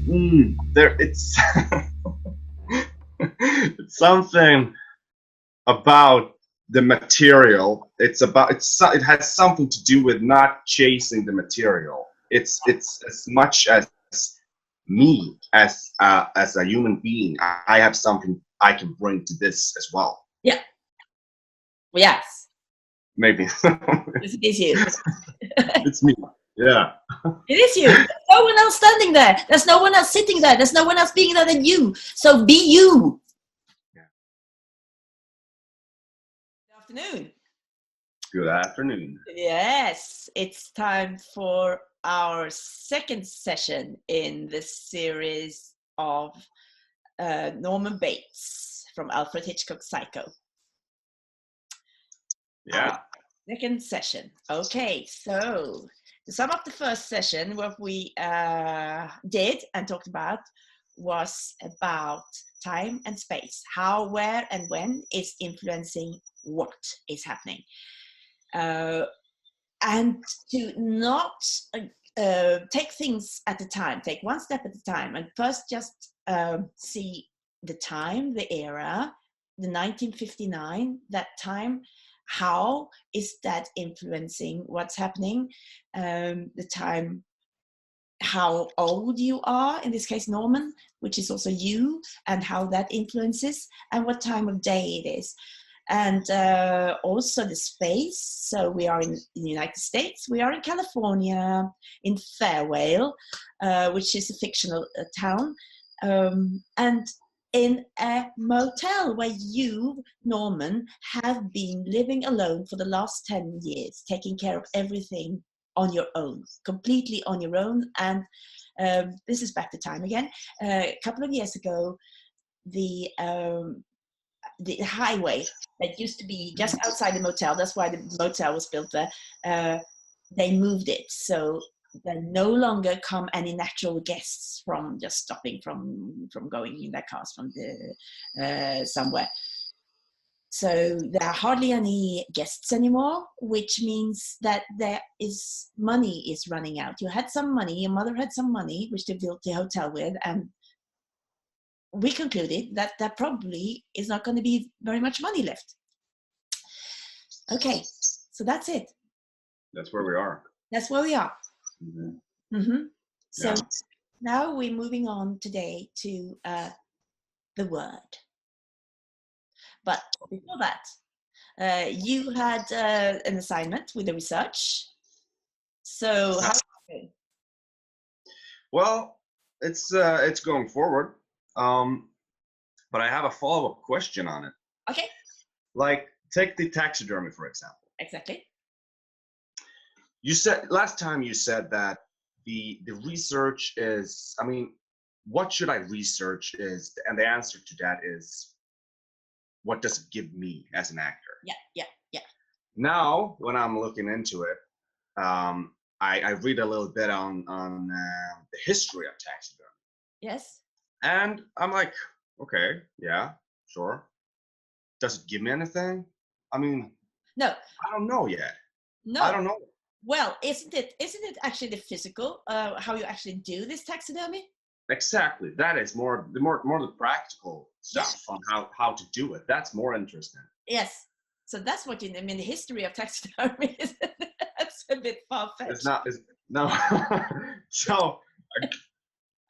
There, it's it's something about the material. It has something to do with not chasing the material. It's as much as me as a human being. I have something I can bring to this as well. Yeah. Yes. Maybe It is you. it's me. Yeah. It is you. There's no one else standing there. There's no one else sitting there. There's no one else being there than you. So be you. Good afternoon. Good afternoon. Yes, it's time for our second session in this series of Norman Bates from Alfred Hitchcock's Psycho. Yeah. Second session. Okay, so to sum up the first session, what we did and talked about was about time and space. How, where, and when is influencing what is happening. And to not take things at a time, take one step at a time, and first just see the time, the era, the 1959, that time. How is that influencing what's happening? The time, how old you are, in this case Norman, which is also you, and how that influences, and what time of day it is. And also the space. So we are in the United States, we are in California, in Fairwale, which is a fictional town, and in a motel where you, Norman, have been living alone for the last 10 years, taking care of everything on your own, completely on your own. And this is back to time again. A couple of years ago, the highway that used to be just outside the motel, that's why the motel was built there, they moved it. So there no longer come any natural guests from just stopping from going in their cars from the somewhere. So there are hardly any guests anymore, which means that money is running out. You had some money, your mother had some money, which they built the hotel with, and we concluded that there probably is not going to be very much money left. Okay, so that's it. That's where we are. That's where we are. Mm-hmm. Mm-hmm. So Yeah. now we're moving on today to the word. But before that, you had an assignment with the research. So how? Well, it's going forward. But I have a follow-up question on it. Okay. Like, take the taxidermy, for example. Exactly. You said last time you said that the research is, I mean, what should I research is, and the answer to that is, what does it give me as an actor? Yeah. Now, when I'm looking into it, I read a little bit on the history of taxidermy. Yes. And I'm like, okay, yeah, sure. Does it give me anything? I mean, no, I don't know yet. No, I don't know. Well, isn't it actually the physical, how you actually do this taxidermy? Exactly. That is more the practical stuff on how to do it. That's more interesting. Yes. So that's what I mean. The history of taxidermy is that's a bit far fetched. It's not. No. So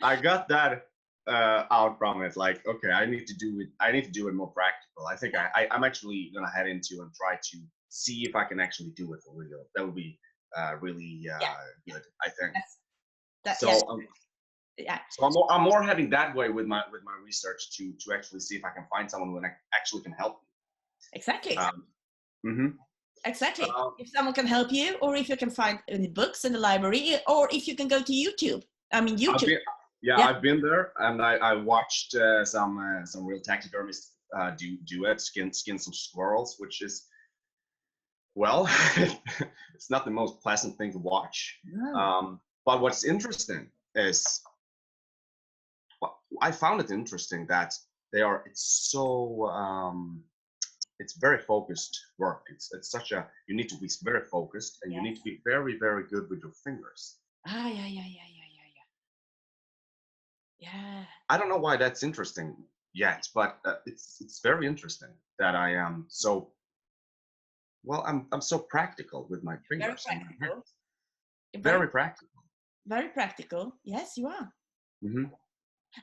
I got that out from it. Like, okay, I need to do it more practical. I think I'm actually gonna head into and try to see if I can actually do it for real. That would be really good. I think. So I'm more heading that way with my research to actually see if I can find someone who actually can help me. Exactly. Mm-hmm. Exactly. If someone can help you, or if you can find any books in the library, or if you can go to YouTube. I mean, YouTube. I've been there, and I watched some real taxidermists do it, skin some squirrels, which is, well, it's not the most pleasant thing to watch. No. But what's interesting is, I found it interesting that it's very focused work. It's such a, you need to be very focused, and you need to be very, very good with your fingers. Yeah. Yeah. I don't know why that's interesting yet, but it's very interesting that I am so well. I'm so practical with my Very fingers and my practical. hands. Very, Very practical. very practical. Yes, you are. Hmm.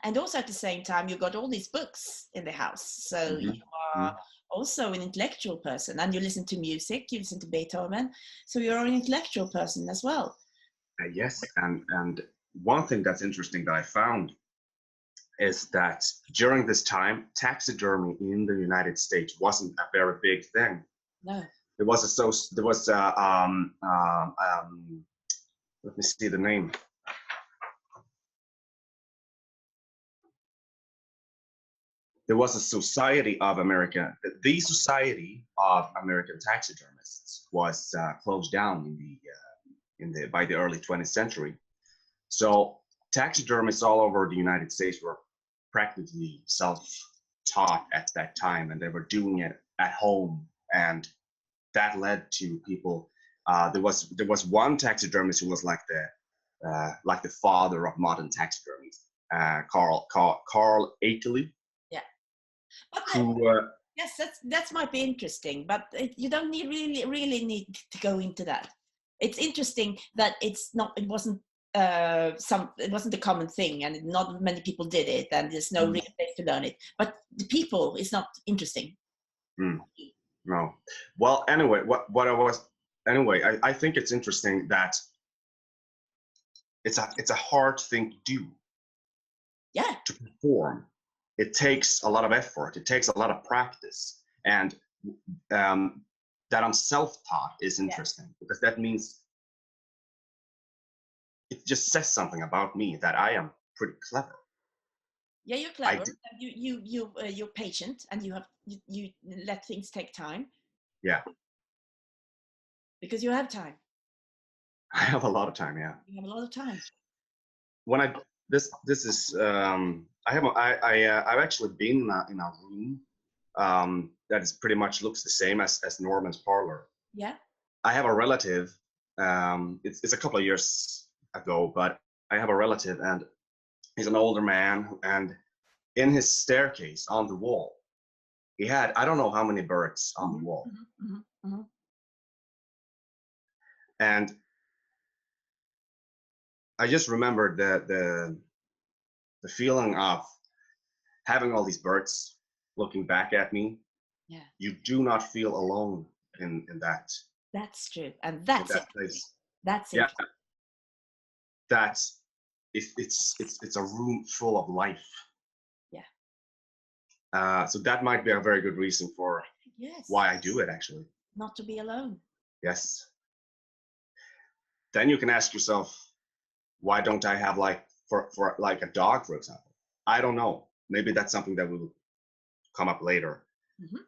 And also at the same time, you got all these books in the house. So you Hmm. are also an intellectual person, and you listen to music, you listen to Beethoven. So you're an intellectual person as well. Yes, and one thing that's interesting that I found is that during this time, taxidermy in the United States wasn't a very big thing. No. There was let me see the name. There was a Society of American. The Society of American Taxidermists was closed down in the by the early 20th century. So taxidermists all over the United States were practically self-taught at that time, and they were doing it at home, and that led to people. There was one taxidermist who was like the father of modern taxidermy, Carl Akeley, Yeah. But who yes, that might be interesting, but you don't really need to go into that. It's interesting that it wasn't it wasn't a common thing, and not many people did it, and there's no real place to learn it. But the people is not interesting. mm, no. Well, anyway, what I was anyway, I think it's interesting that it's a hard thing to do, Yeah, to perform. It takes a lot of effort. It takes a lot of practice, and um, that I'm self-taught is yeah, interesting because that means it just says something about me that I am pretty clever. yeah. You're I clever. do, And you're patient, and you let things take time yeah. because you have time. I have a lot of time. Yeah. You have a lot of time. When I this is I have I've actually been in a room that is pretty much looks the same as Norman's parlor. Yeah, I have a relative. It's a couple of years ago, but I have a relative, and he's an older man, and in his staircase on the wall, he had I don't know how many birds on the hmm wall, hmm hmm and I just remembered the feeling of having all these birds looking back at me. yeah. You do not feel alone in that That's true, and in that's it. that place. That's Yeah, it. that's it's a room full of life. Yeah. So that might be a very good reason for Yes. why I do it. Actually, Not to be alone. yes. Then you can ask yourself, why don't I have for like a dog, for example? I don't know. Maybe that's something that will come up later. Hmm.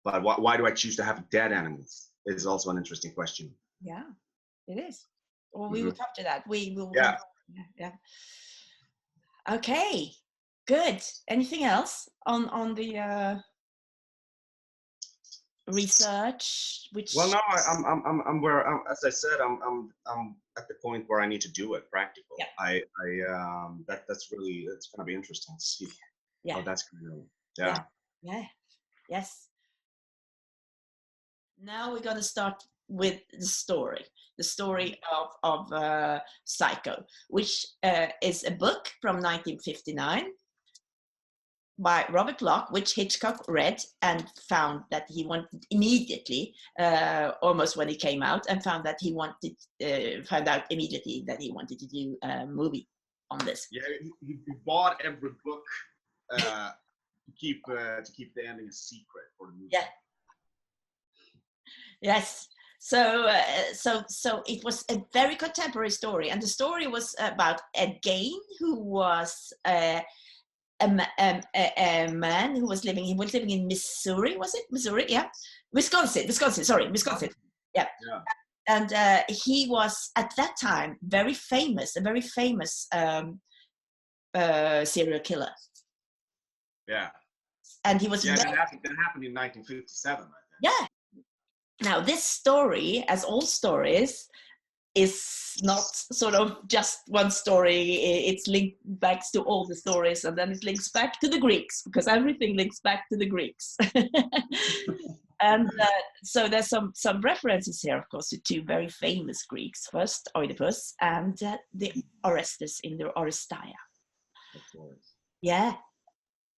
But why do I choose to have dead animals? Is also an interesting question. Yeah, it is. Well, we will Hmm. come to that. We will. Yeah. Yeah. Yeah. Okay. Good. Anything else on the research? Well, Which no, I'm where as I said, I'm at the point where I need to do it practical. yeah, That's really it's gonna be interesting to see yeah, how that's gonna go. yeah, Yeah. yeah. Yes. Now we're gonna start with the story of Psycho, which is a book from 1959 by Robert Locke, which Hitchcock read and found that he wanted immediately, almost when it came out, and found out immediately that he wanted to do a movie on this. Yeah, he bought every book to keep the ending a secret for the movie. Yeah. Yes. So it was a very contemporary story, and the story was about Ed Gein, who was a man who was living. He was living in Missouri. Was it Missouri? Yeah, Wisconsin. Sorry, Wisconsin. Yeah, Yeah. and he was at that time very famous, a very famous serial killer, Yeah. and he was Yeah, very, that happened in 1957, I think. yeah. Now this story, as all stories, is not sort of just one story. It's linked back to all the stories, and then it links back to the Greeks, because everything links back to the Greeks. And so there's some references here, of course, to two very famous Greeks. First, Oedipus, and the Orestes in the Oresteia. Of course. Yeah,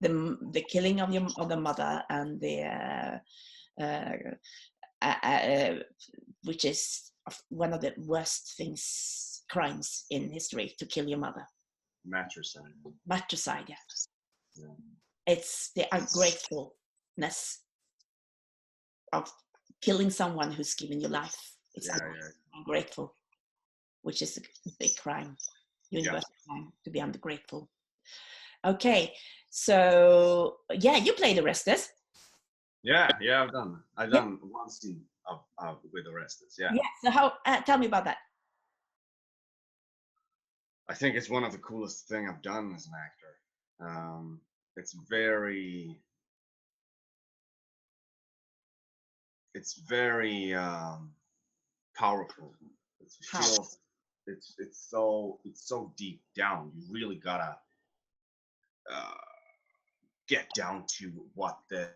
the killing of the mother, and the which is one of the worst crimes in history, to kill your mother. Matricide. Matricide, yeah. Yeah. It's the ungratefulness of killing someone who's given you life. It's ungrateful, which is a big crime, universal crime, to be ungrateful. Okay, so yeah, you played Orestes. Yeah, I've done one scene of with Orestes. Yeah. Yeah. So how? Tell me about that. I think it's one of the coolest thing I've done as an actor. It's very powerful. It feels it's so deep down. You really gotta get down to what the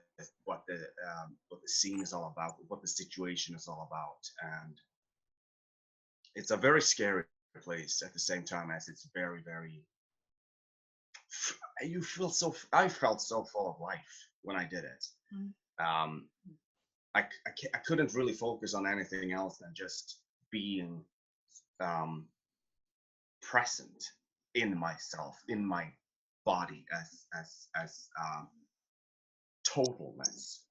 scene is all about, what the situation is all about, and it's a very scary place at the same time as it's very, very. I felt so full of life when I did it. I couldn't really focus on anything else than just being present in myself, in my body, as totalness.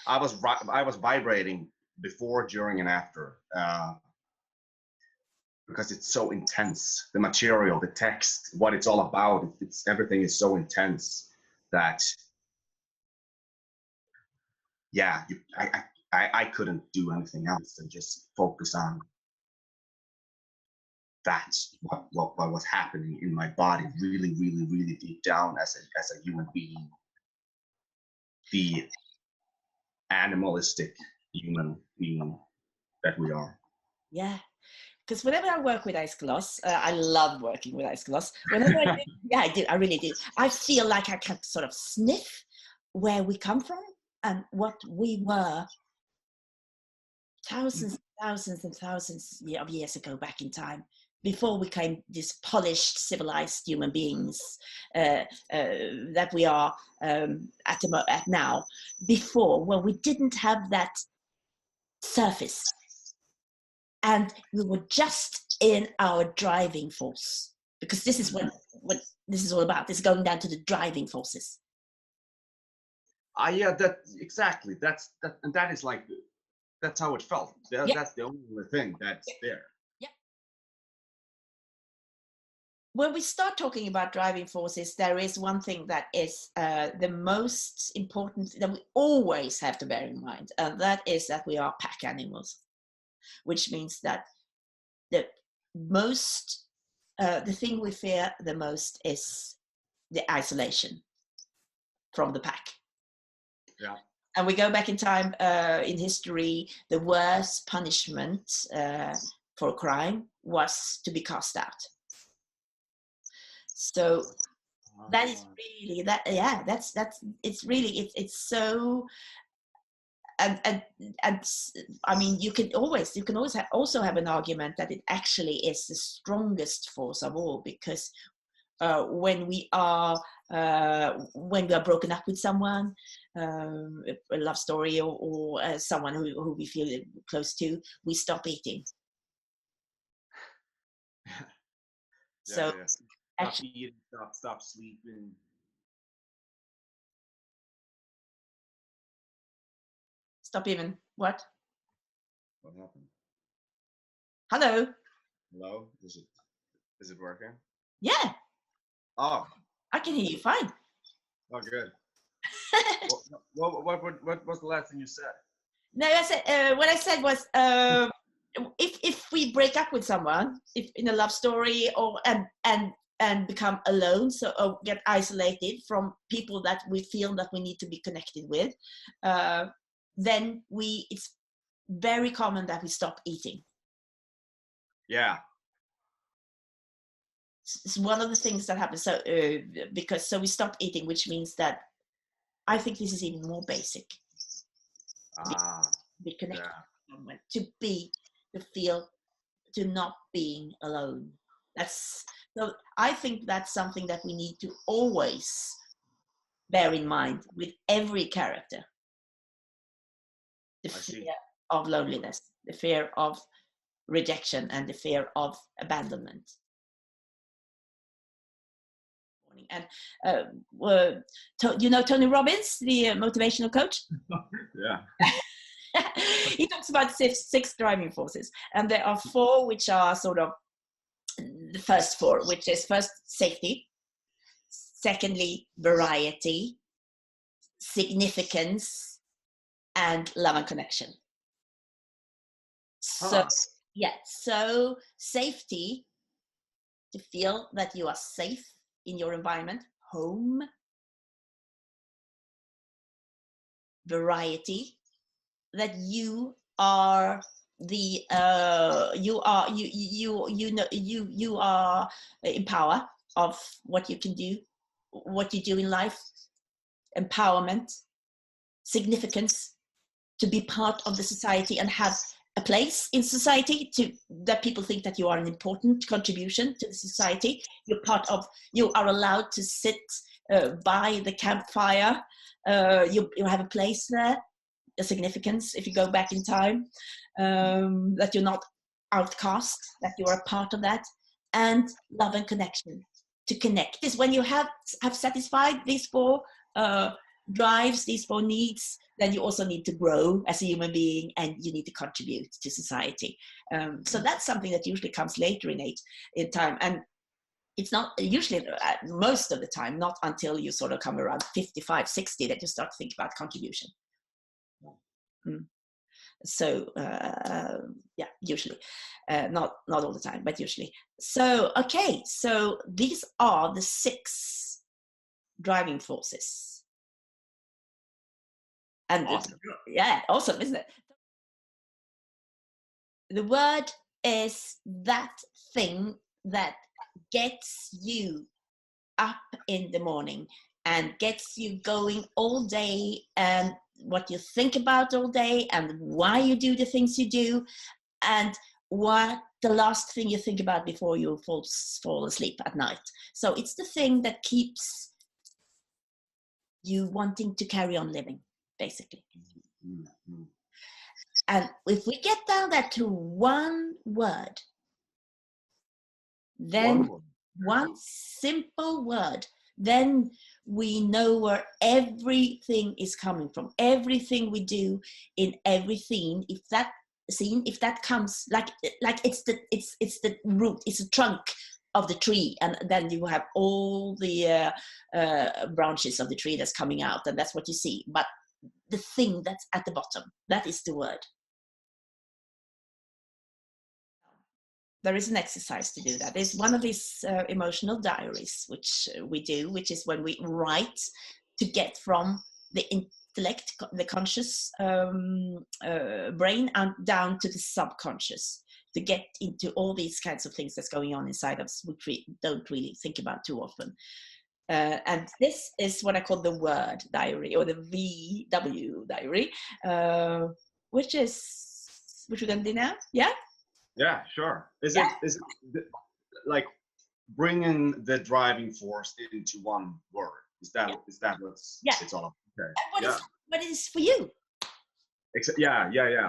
I was vibrating before, during, and after, because it's so intense. The material, the text, what it's all about, everything is so intense that, yeah, I couldn't do anything else than just focus on that, what was happening in my body, really, really, really deep down as a human being, the animalistic human being that we are. Yeah, because whenever I work with Aiskelos, I love working with Aiskelos. Whenever I do, yeah, I do, I really do. I feel like I can sort of sniff where we come from and what we were thousands and thousands of years ago, back in time, before we became these polished, civilized human beings that we are at now. Before, well, we didn't have that surface, and we were just in our driving force, because this is what this is all about. This is going down to the driving forces. Yeah, that exactly. And that is like, that's how it felt. That's the only thing that's there. Yeah. When we start talking about driving forces, there is one thing that is the most important, that we always have to bear in mind, and that is that we are pack animals, which means that the thing we fear the most is the isolation from the pack. Yeah. And we go back in time, in history, the worst punishment for a crime was to be cast out. So that is really it's so. And I mean, you can always also have an argument that it actually is the strongest force of all, because when we are broken up with someone, a love story, or someone who we feel close to, we stop eating. So stop eating, stop sleeping. Stop even what? What happened? Hello? Hello? Is it working? Yeah. Oh. I can hear you fine. Oh, good. What was the last thing you said? No, I said what I said was if we break up with someone, if in a love story, or and become alone, so or get isolated from people that we feel that we need to be connected with, then it's very common that we stop eating. Yeah. It's one of the things that happens. So because we stop eating, which means that I think this is even more basic. Be connected to someone, to feel, to not being alone. So I think that's something that we need to always bear in mind with every character. The fear of loneliness, the fear of rejection, and the fear of abandonment. And you know Tony Robbins, the motivational coach? Yeah. He talks about six driving forces, and there are four which are sort of the first four, which is first safety, secondly variety, significance, and love and connection. So so safety, to feel that you are safe in your environment, home. Variety, that you are the you are in power of what you can do, what you do in life. Empowerment, significance, to be part of the society and have a place in society, to that people think that you are an important contribution to the society. You are allowed to sit by the campfire. You have a place there. A significance, if you go back in time, that you're not outcast, that you are a part of that. And love and connection, to connect. Is when you have satisfied these four drives, these four needs, then you also need to grow as a human being, and you need to contribute to society. So that's something that usually comes later in time, and it's not usually, most of the time, not until you sort of come around 55, 60 that you start to think about contribution. So yeah, usually, not all the time, but usually. So okay, so these are the 6 driving forces. And awesome. Yeah, awesome, isn't it? The word is that thing that gets you up in the morning and gets you going all day, and what you think about all day, and why you do the things you do, and what the last thing you think about before you fall asleep at night. So it's the thing that keeps you wanting to carry on living, basically. Mm-hmm. And if we get down that to one word, then one simple word, then we know where everything is coming from. Everything we do in everything, if that comes like it's the root, it's the trunk of the tree, and then you have all the branches of the tree that's coming out, and that's what you see. But the thing that's at the bottom, that is the word. There is an exercise to do that. There's one of these emotional diaries, which we do, which is when we write to get from the intellect, the conscious brain, and down to the subconscious, to get into all these kinds of things that's going on inside us, which we don't really think about too often. And this is what I call the word diary, or the VW diary, which we're going to do now. Yeah? Yeah, sure. Is it like bringing the driving force into one word? Is that what's it's all about? Okay. What it is for you? Yeah.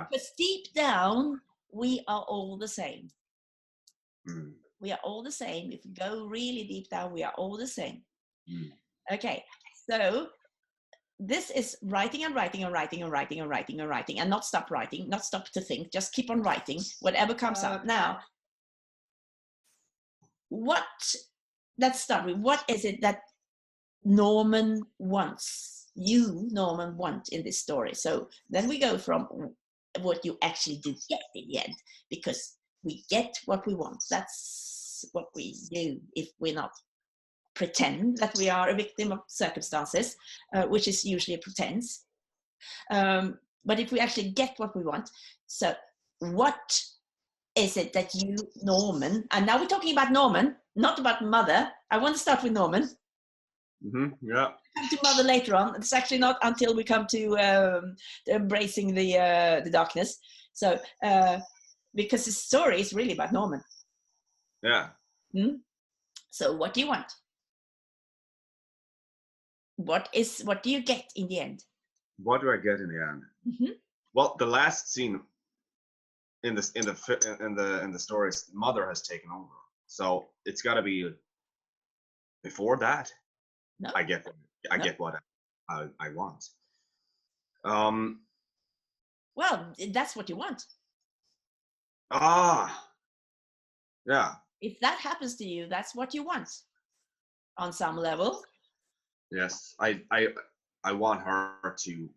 Because deep down, we are all the same. We are all the same. If we go really deep down, we are all the same. Okay, so this is writing and writing and writing and writing and writing and writing, and not stop writing, not stop to think, just keep on writing, whatever comes up. Now, let's start with, what is it that Norman wants in this story? So then we go from what you actually do get in the end, because we get what we want. That's what we do if we're not pretend that we are a victim of circumstances, which is usually a pretense. But if we actually get what we want, so what is it that you, Norman, and now we're talking about Norman, not about mother. I want to start with Norman. Yeah. Come to mother later on. It's actually not until we come to embracing the darkness. So because the story is really about Norman. Yeah. So what do you want? What do you get in the end? What do I get in the end? Well, the last scene in the stories, mother has taken over, so it's got to be before that. No. I get what I want. Well, that's what you want. Yeah. If that happens to you, that's what you want on some level. Yes, I want her to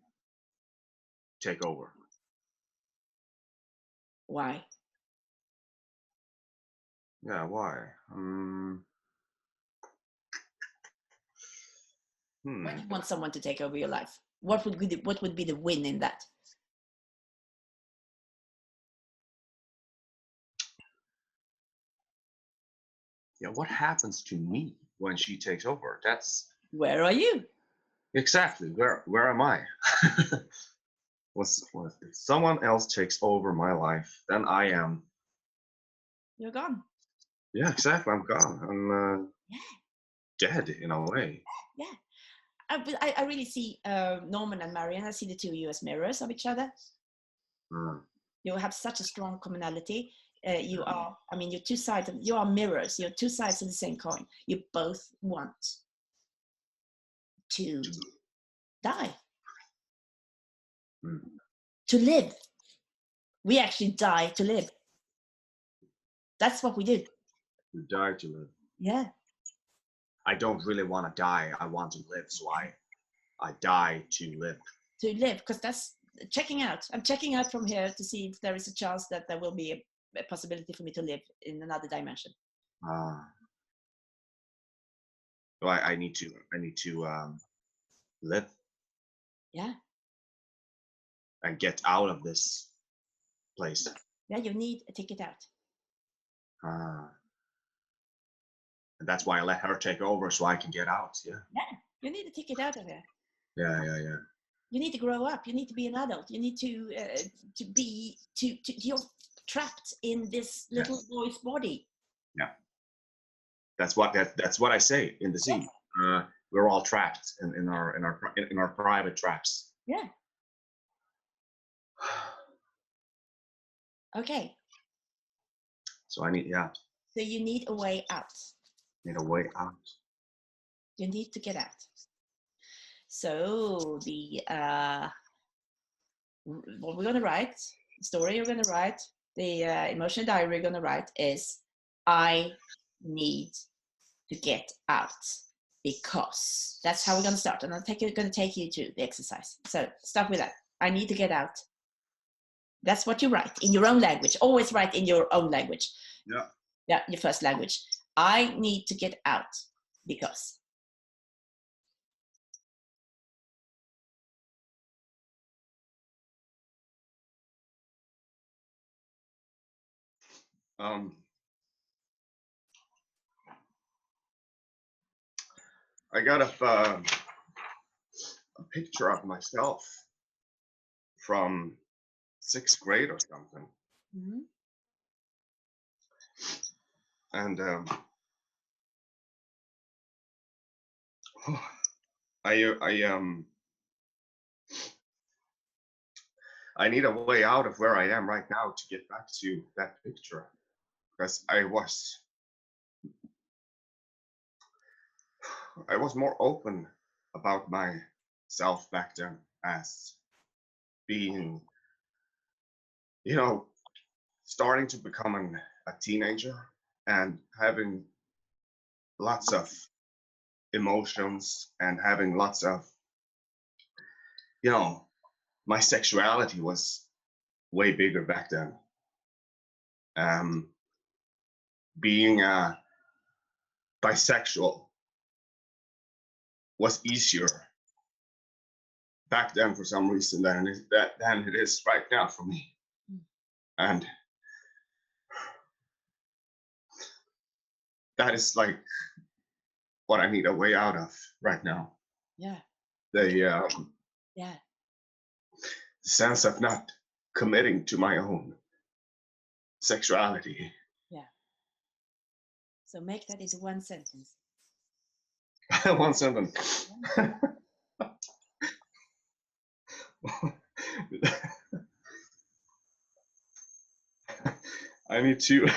take over. Why? Yeah, why? Why do you want someone to take over your life? What would be the win in that? Yeah, what happens to me when she takes over? That's Where are you? exactly where am I? If someone else takes over my life, then I am. You're gone. Yeah, exactly. I'm gone. I'm dead in a way. Yeah. I really see Norman and Marian. I see the two of you as mirrors of each other. You have such a strong commonality. You are, I mean, you're two sides. You are mirrors. You're two sides of the same coin. You both want to die, to live. We actually die to live. That's what we do. We die to live. Yeah. I don't really want to die. I want to live, so I die to live. To live, because that's checking out. I'm checking out from here to see if there is a chance that there will be a possibility for me to live in another dimension. So I need to live. Yeah. And get out of this place. Yeah, you need a ticket out. And that's why I let her take over so I can get out. Yeah. Yeah, you need a ticket out of here. Yeah. You need to grow up. You need to be an adult. You need to you're trapped in this little boy's body. Yeah. That's what I say in the scene. We're all trapped in our private traps. Yeah. Okay. So I need So you need a way out. Need a way out. You need to get out. So the what we're gonna write, the story you're gonna write, the emotional diary you're gonna write is, I need to get out, because that's how we're gonna start. And I'm gonna take you to the exercise. So start with that. I need to get out. That's what you write in your own language. Always write in your own language. Yeah. Yeah, your first language. I need to get out because. I got a picture of myself from 6th grade or something. And I need a way out of where I am right now to get back to that picture, because I was more open about myself back then, as being, starting to become a teenager and having lots of emotions and having lots of, my sexuality was way bigger back then. Being bisexual was easier back then for some reason than it is right now for me. And that is like what I need a way out of right now. Yeah. The Yeah. sense of not committing to my own sexuality. Yeah. So make that into one sentence. One sentence. I need to.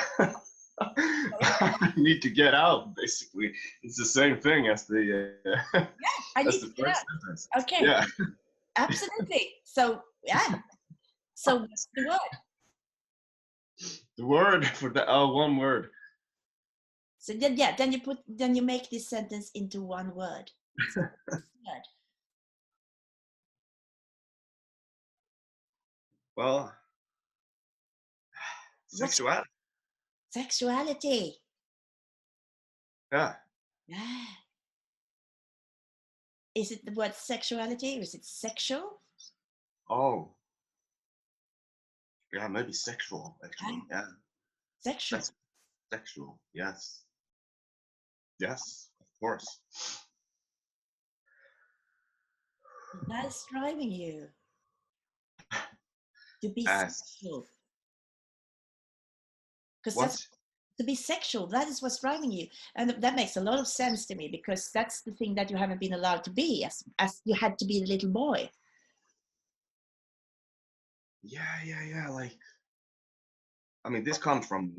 I need to get out. Basically, it's the same thing as the. I That's need the to get first out. sentence. Okay. Yeah. Absolutely. So yeah. So what's the word? The word for the one word. So then then you make this sentence into one word. Word. Well, sexuality. Sexuality. Yeah. Yeah. Is it the word sexuality or is it sexual? Oh. Yeah, maybe sexual. Actually, yeah. Sexual. That's sexual. Yes. Yes, of course. That is driving you to be As sexual. Because that's what? to be sexual. That is what's driving you, and that makes a lot of sense to me because that's the thing that you haven't been allowed to be as you had to be a little boy. Yeah. Like, I mean, this comes from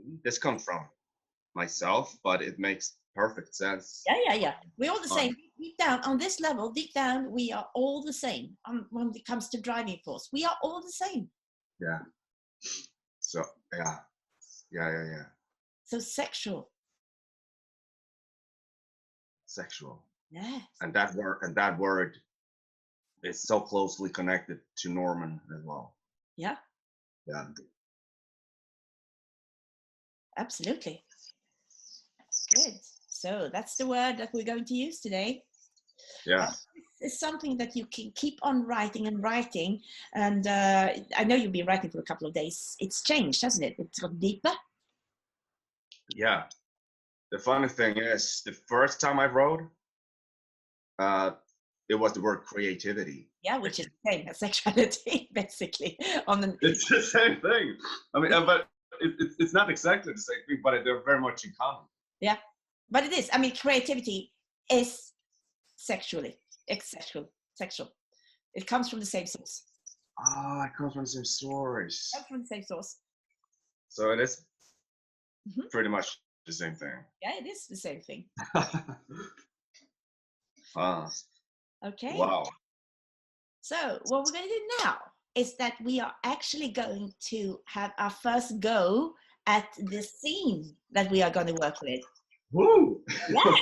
myself, but it makes perfect sense. Yeah. We're all the Um, same. Deep down, on this level, deep down, we are all the same. When it comes to driving force, we are all the same. yeah. So yeah. So sexual. Sexual, Yeah. and that word is so closely connected to Norman as well. Yeah. Yeah. Absolutely. Good. So that's the word that we're going to use today. Yeah. It's something that you can keep on writing and writing. And I know you've been writing for a couple of days. It's changed, hasn't it? It's got deeper. Yeah. The funny thing is, the first time I wrote, uh, it was the word creativity. Yeah, which is the same as sexuality, basically. It's the same thing. I mean, but it's not exactly the same thing, but they're very much in common. Yeah, but it is. I mean, creativity is sexual. It comes from the same source. Ah, it comes from the same source. Comes from the same source. So it is Mhm. pretty much the same thing. Yeah, it is the same thing. Ah, Okay. wow. So what we're going to do now is that we are actually going to have our first go at the scene that we are going to work with. Woo! Yeah.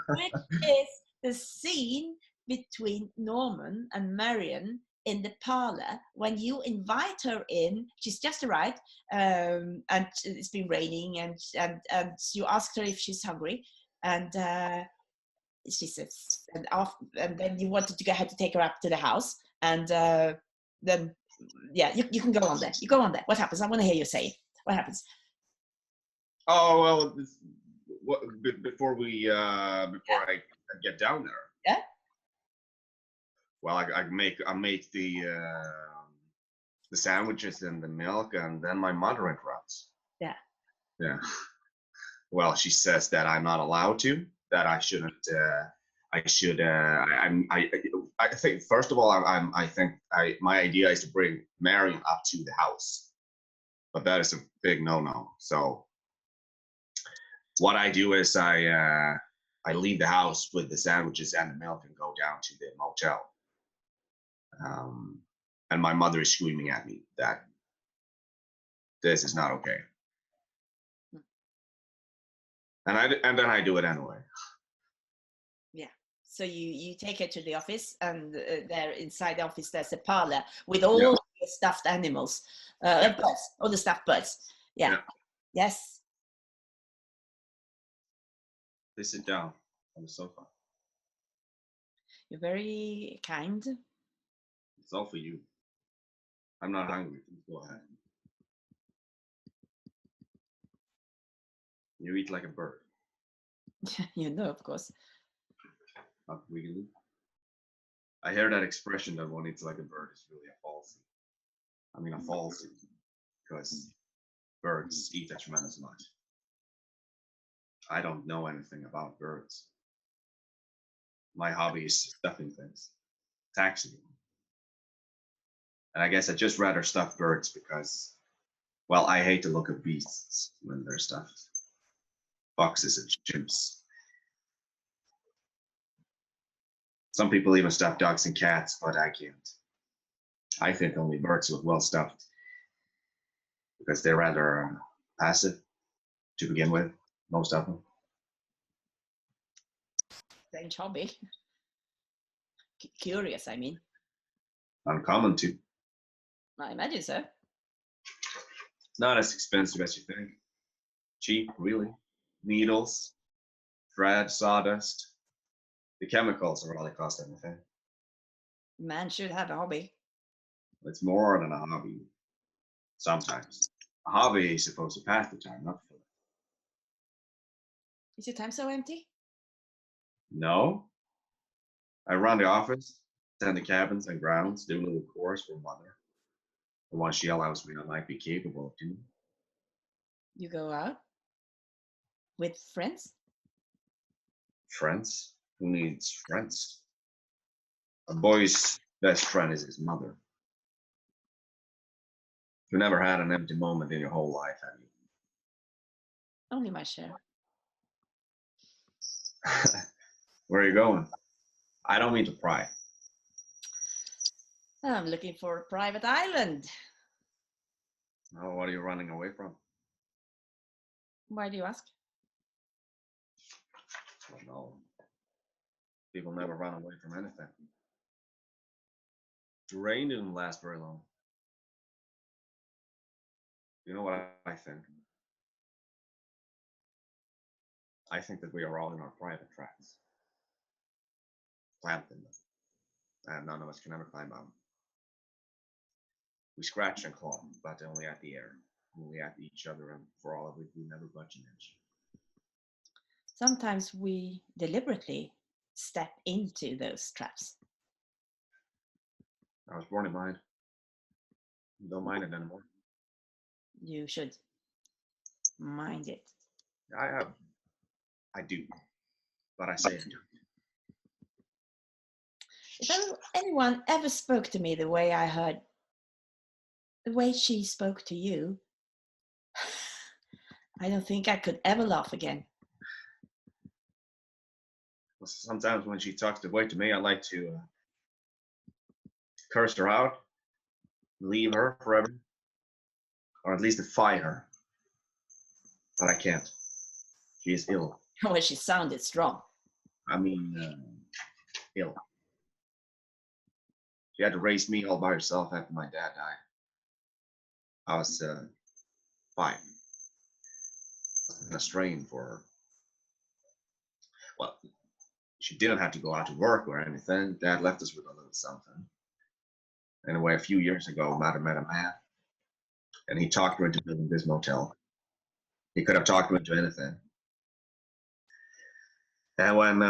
Which is the scene between Norman and Marion in the parlor when you invite her in. She's just arrived, and it's been raining, and you asked her if she's hungry, and she says, and then you wanted to go ahead to take her up to the house, and then yeah, you can go on there. You go on there. What happens? I want to hear you say it. What happens? Oh well, before I get down there. Yeah. Well, I make the sandwiches and the milk, and then my mother interrupts. Yeah. Yeah. Well, she says that I'm not allowed to. That I shouldn't. I should. I think first of all, I think my idea is to bring Marion up to the house, but that is a big no-no. So what I do is I leave the house with the sandwiches and the milk and go down to the motel. And my mother is screaming at me that this is not okay. And then I do it anyway. Yeah. So you take her to the office, and there inside the office there's a parlor with all Yeah. the stuffed animals, birds, all the stuffed birds. Yeah. Yeah. Yes. They sit down on the sofa. You're very kind. It's all for you. I'm not hungry. Please go ahead. You eat like a bird. You know, of course. Not really. I hear that expression that one eats like a bird is really a falsity. I mean, a falsity, because birds eat a tremendous amount. I don't know anything about birds. My hobby is stuffing things. It's actually, and I guess I just rather stuff birds because, well, I hate the look of beasts when they're stuffed. Foxes and chimps. Some people even stuff dogs and cats, but I can't. I think only birds look well stuffed because they're rather passive to begin with, most of them. Strange hobby. Curious, I mean. Uncommon too. I imagine so. Not as expensive as you think. Cheap, really. Needles, thread, sawdust. The chemicals are all that cost anything. Man should have a hobby. It's more than a hobby. Sometimes. A hobby is supposed to pass the time, not fill it. Is your time so empty? No. I run the office, tend the cabins and grounds, do little chores for mother. The one she allows me I might be capable of doing. You go out with friends? Friends? Who needs friends? A boy's best friend is his mother. You never had an empty moment in your whole life, have Only my share. you? Where are you going? I don't mean to pry. I'm looking for a private island. Oh, what are you running away from? Why do you ask? I don't know. People never run away from anything. The rain didn't last very long. You know what I think? I think that we are all in our private tracks. Clamped in them. And none of us can ever climb out. We scratch and claw, but only at the air. Only at each other, and for all of it, we never budge an inch. Sometimes we deliberately step into those traps. I was born in mind. Don't mind it anymore. You should mind it. I do. But I say I do. If anyone ever spoke to me the way I heard, the way she spoke to you, I don't think I could ever laugh again. Well, sometimes when she talks the way to me, I like to curse her out, leave her forever, or at least defy her. But I can't. She is ill. Well, she sounded strong. I mean, ill. She had to raise me all by herself after my dad died. I was 5. A strain for her. Well, she didn't have to go out to work or anything. Dad left us with a little something. Anyway, a few years ago, Mother met a man, and he talked her into building this motel. He could have talked her into anything. And when,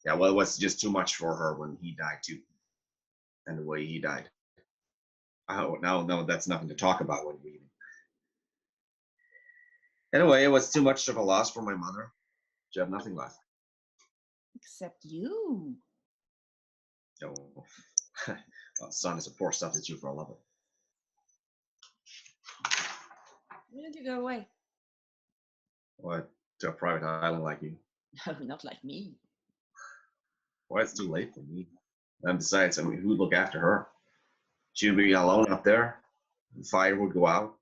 yeah, well, it was just too much for her when he died too, and the way he died. Oh, no, that's nothing to talk about when leaving. Anyway, it was too much of a loss for my mother. She had nothing left. Except you. So, well, son is a poor substitute for a lover. Why don't you go away? What, to a private island like you? No, not like me. Well, it's too late for me. And besides, I mean, who'd look after her? She'd be alone up there. The fire would go out,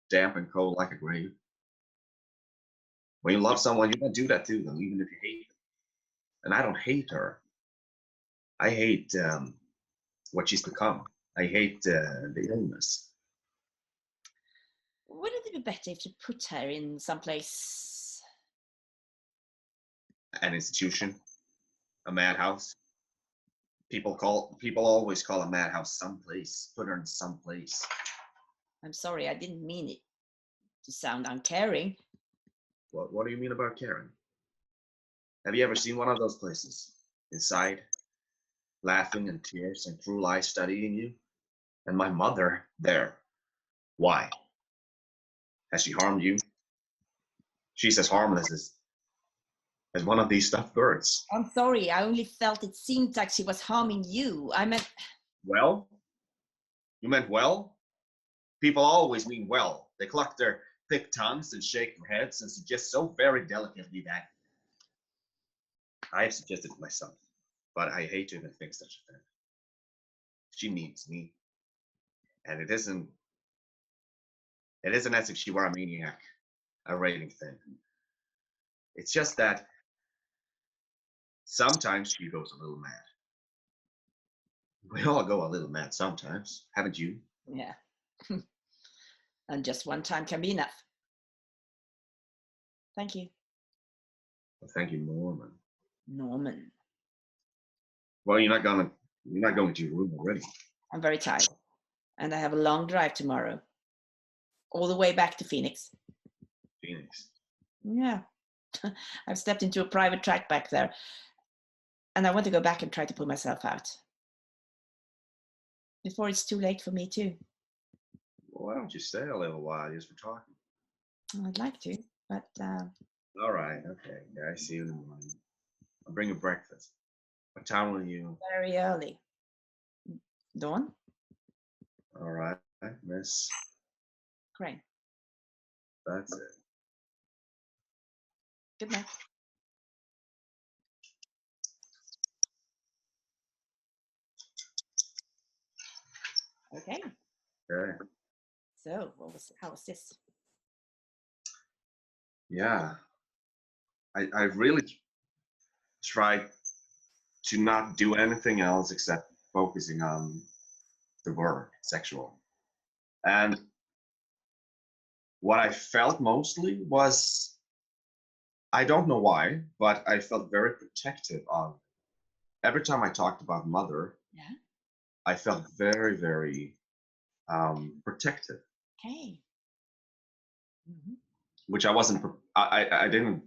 damp and cold like a grave. When you love someone, you don't do that to them, even if you hate them. And I don't hate her. I hate what she's become. I hate the illness. Wouldn't it be better if you put her in someplace? An institution, a madhouse. People always call a madhouse someplace. Put her in someplace. I'm sorry, I didn't mean it to sound uncaring. What do you mean about caring? Have you ever seen one of those places? Inside, laughing and tears and cruel eyes studying you? And my mother there. Why? Has she harmed you? She's as harmless as one of these stuffed birds. I'm sorry, I only felt it seemed like she was harming you. I meant... Well? You meant well? People always mean well. They cluck their thick tongues and shake their heads and suggest so very delicately that I have suggested it myself, but I hate to even think such a thing. She needs me. And it isn't as if she were a maniac, a raving thing. It's just that sometimes she goes a little mad. We all go a little mad sometimes, haven't you? Yeah. And just one time can be enough. Thank you. Well, thank you, Norman. Norman. Well, you're not going to your room already. I'm very tired. And I have a long drive tomorrow. All the way back to Phoenix. Phoenix. Yeah. I've stepped into a private track back there. And I want to go back and try to pull myself out. Before it's too late for me too. Well, why don't you stay a little while just for talking? I'd like to, but... All right, okay. Yeah, I see you in the morning. I'll bring you breakfast. What time will you? Very early. Dawn? All right, miss. Crane. That's it. Good night. Okay. Okay. So, how was this? Yeah. I really tried to not do anything else except focusing on the word sexual. And what I felt mostly was, I don't know why, but I felt very protective of every time I talked about mother. Yeah. I felt very, very protective. Okay. Mm-hmm. Which I wasn't. I didn't.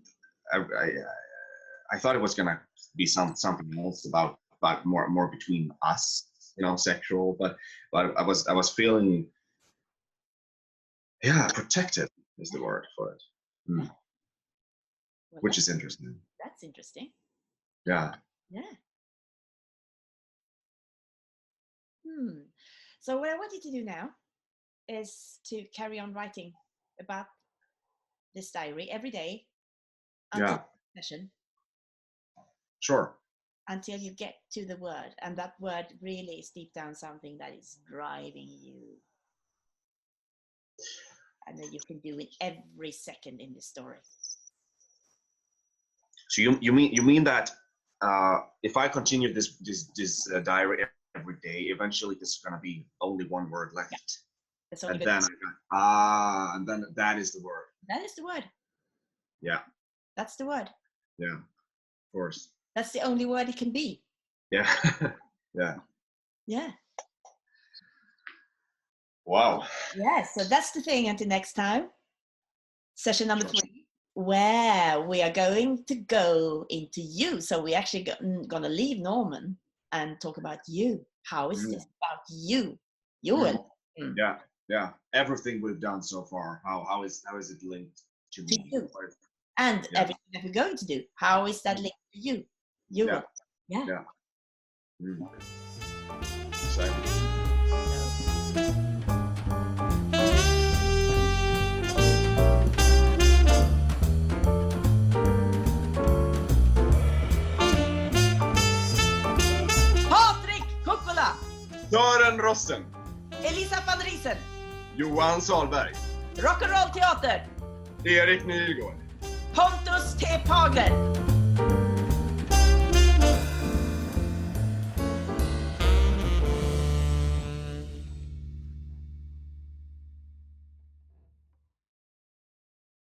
I thought it was gonna be something else about more between us, sexual. But I was feeling, yeah, protective is the word for it. Mm. Well, which is interesting. That's interesting. Yeah. Yeah. So what I want you to do now is to carry on writing about this diary every day until the session. Sure. Until you get to the word, and that word really is deep down something that is driving you. And that you can do in every second in the story. So you mean that if I continue this diary every day, eventually there's gonna be only one word left. Yeah. And then that is the word. That is the word. Yeah. That's the word. Yeah, of course. That's the only word it can be. Yeah. Yeah. Yeah. Wow. Yeah, so that's the thing. Until next time, session number 3, where we are going to go into you. So we're actually going to leave Norman and talk about you. How is this about you? You will. Yeah, yeah. Everything we've done so far, how is it linked to me? You. And everything that we're going to do, how is that linked to you? You will. Yeah. Yeah. Exciting. Patrik Kukkola. Sören Rossen. Elisa van Riesen. Johan Salberg. Rock'n'roll teater. Erik Nygård. Pontus T. Pagler.